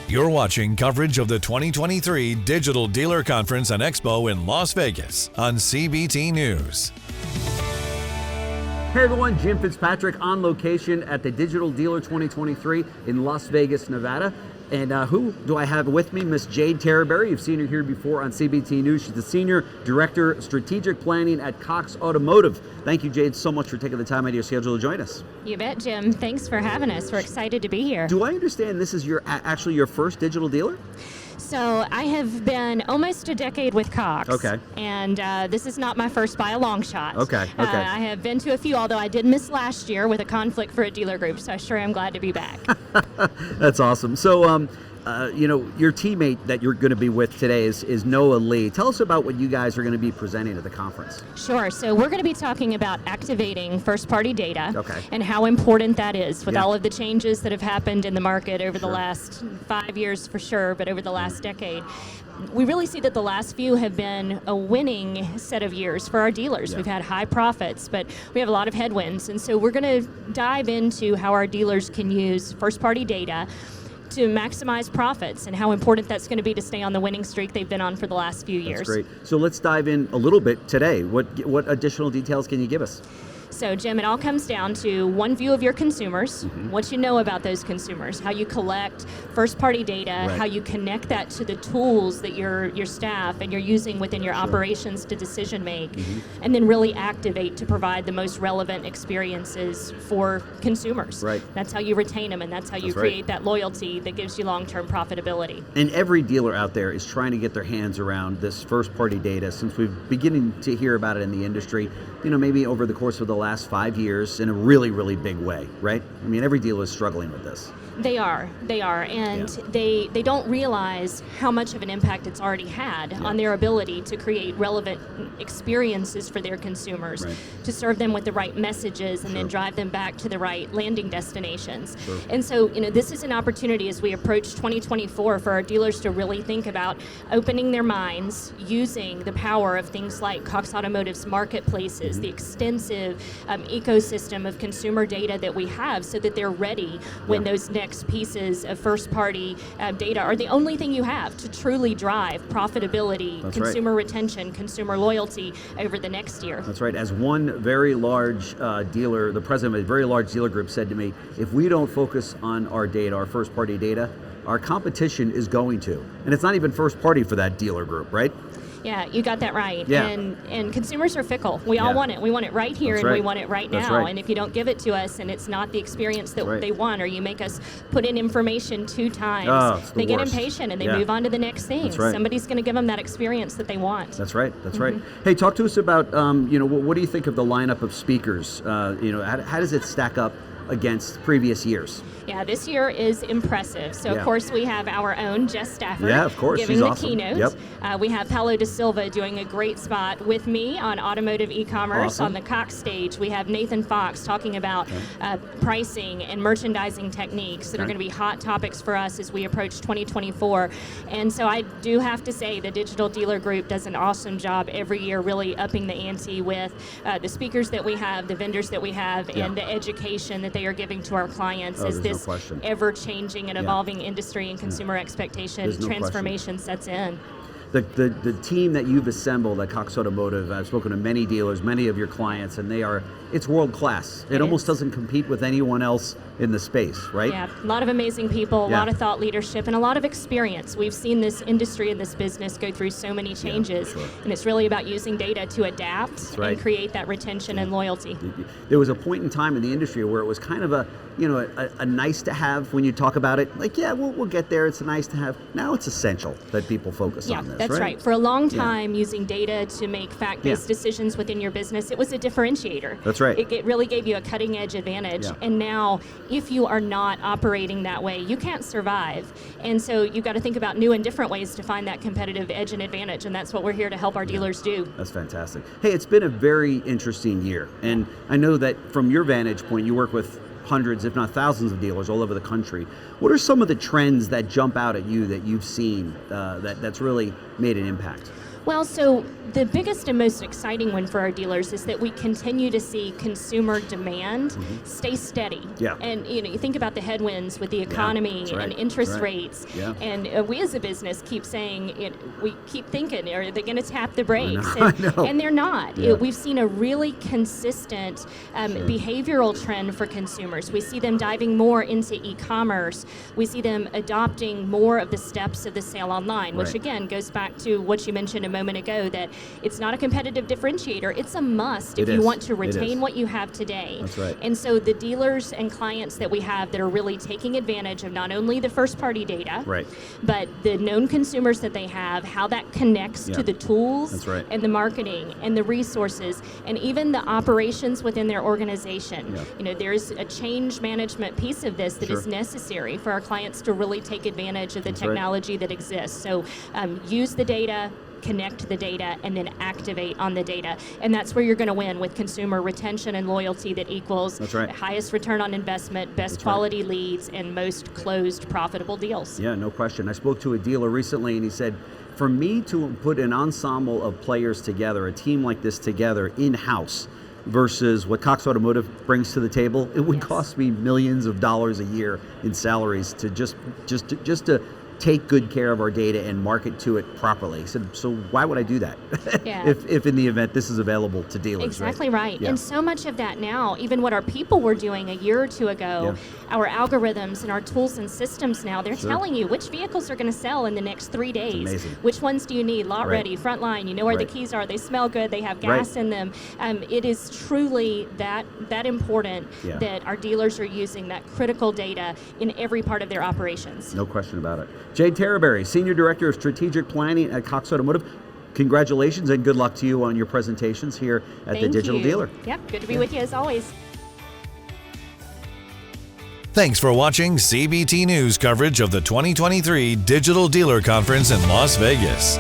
You're watching coverage of the 2023 Digital Dealer Conference and Expo in Las Vegas on CBT News. Hey everyone, Jim Fitzpatrick on location at the Digital Dealer 2023 in Las Vegas, Nevada. And who do I have with me? Miss Jade Terreberry. You've seen her here before on CBT News. She's the Senior Director of Strategic Planning at Cox Automotive. Thank you, Jade, so much for taking the time out of your schedule to join us. You bet, Jim. Thanks for having us. We're excited to be here. Do I understand this is actually your first digital dealer? So I have been almost a decade with Cox. Okay. And this is not my first by a long shot. Okay. I have been to a few, although I did miss last year with a conflict for a dealer group, so I sure am glad to be back. That's awesome. So, your teammate that you're going to be with today is Noah Lee. Tell us about what you guys are going to be presenting at the conference. Sure. So we're going to be talking about activating first-party data and how important that is with all of the changes that have happened in the market over the last 5 years for sure, but over the last decade. We really see that the last few have been a winning set of years for our dealers. We've had high profits, but we have a lot of headwinds. And so we're going to dive into how our dealers can use first-party data to maximize profits and how important that's going to be to stay on the winning streak they've been on for the last few years. That's great. So let's dive in a little bit today. What additional details can you give us? So, Jim, it all comes down to one view of your consumers, what you know about those consumers, how you collect first-party data, how you connect that to the tools that your staff and you're using within your operations to decision make, and then really activate to provide the most relevant experiences for consumers. That's how you retain them, and that's how you create that loyalty that gives you long-term profitability. And every dealer out there is trying to get their hands around this first-party data since we're beginning to hear about it in the industry, maybe over the course of the last 5 years in a really, really big way, right? I mean, every dealer is struggling with this. They are, and they don't realize how much of an impact it's already had on their ability to create relevant experiences for their consumers, to serve them with the right messages and then drive them back to the right landing destinations. And so, this is an opportunity as we approach 2024 for our dealers to really think about opening their minds, using the power of things like Cox Automotive's marketplaces, the extensive ecosystem of consumer data that we have so that they're ready when those next pieces of first-party data are the only thing you have to truly drive profitability, consumer retention, consumer loyalty over the next year. That's right. As one very large dealer, the president of a very large dealer group said to me, if we don't focus on our data, our first-party data, our competition is going to. And it's not even first-party for that dealer group, right? Yeah, you got that right. Yeah. And consumers are fickle. We all want it. We want it right here we want it right now. And if you don't give it to us and it's not the experience that they want, or you make us put in information 2 times, they get impatient and they move on to the next thing. Somebody's going to give them that experience that they want. That's right. Hey, talk to us about, what do you think of the lineup of speakers? How does it stack up against previous years? Yeah, this year is impressive. So, of course, we have our own Jess Stafford giving the keynote. We have Paulo da Silva doing a great spot with me on automotive e-commerce on the Cox stage. We have Nathan Fox talking about pricing and merchandising techniques that are going to be hot topics for us as we approach 2024. And so I do have to say the Digital Dealer Group does an awesome job every year really upping the ante with the speakers that we have, the vendors that we have, and the education that they are giving to our clients as this ever-changing and evolving industry and consumer expectation transformation sets in. The team that you've assembled at Cox Automotive, I've spoken to many dealers, many of your clients, and it's world class. It almost doesn't compete with anyone else in the space, right? Yeah, a lot of amazing people, a lot of thought leadership, and a lot of experience. We've seen this industry and this business go through so many changes, and it's really about using data to adapt and create that retention and loyalty. There was a point in time in the industry where it was kind of a nice to have when you talk about it. Like, we'll get there. It's a nice to have. Now it's essential that people focus on this. That's right. For a long time, using data to make fact-based decisions within your business, it was a differentiator. That's right. It really gave you a cutting-edge advantage. And now, if you are not operating that way, you can't survive. And so you've got to think about new and different ways to find that competitive edge and advantage, and that's what we're here to help our dealers do. That's fantastic. Hey, it's been a very interesting year, and I know that from your vantage point, you work with hundreds, if not thousands of dealers all over the country. What are some of the trends that jump out at you that you've seen that's really made an impact? Well, so the biggest and most exciting one for our dealers is that we continue to see consumer demand stay steady. Yeah. And you think about the headwinds with the economy and interest rates, and we as a business keep saying, we keep thinking, are they going to tap the brakes? I know. And they're not. Yeah. We've seen a really consistent behavioral trend for consumers. We see them diving more into e-commerce. We see them adopting more of the steps of the sale online, which again goes back to what you mentioned a moment ago, that it's not a competitive differentiator. It's a must if you want to retain what you have today. That's right. And so the dealers and clients that we have that are really taking advantage of not only the first-party data, but the known consumers that they have, how that connects to the tools and the marketing and the resources and even the operations within their organization. There's a change management piece of this that is necessary for our clients to really take advantage of the technology that exists. So use the data, connect the data, and then activate on the data. And that's where you're going to win with consumer retention and loyalty that equals the highest return on investment, best quality leads, and most closed profitable deals. Yeah, no question. I spoke to a dealer recently and he said, for me to put an ensemble of players together, a team like this together in-house versus what Cox Automotive brings to the table, it would cost me millions of dollars a year in salaries to just to take good care of our data and market to it properly. So why would I do that if in the event this is available to dealers? Exactly right. And so much of that now, even what our people were doing a year or two ago, our algorithms and our tools and systems now, they're telling you which vehicles are going to sell in the next 3 days. Amazing. Which ones do you need? Lot ready, front line, you know where the keys are, they smell good, they have gas in them. It is truly that important that our dealers are using that critical data in every part of their operations. No question about it. Jade Terreberry, Senior Director of Strategic Planning at Cox Automotive. Congratulations and good luck to you on your presentations here at the Digital Dealer. Yep, good to be with you as always. Thanks for watching CBT News coverage of the 2023 Digital Dealer Conference in Las Vegas.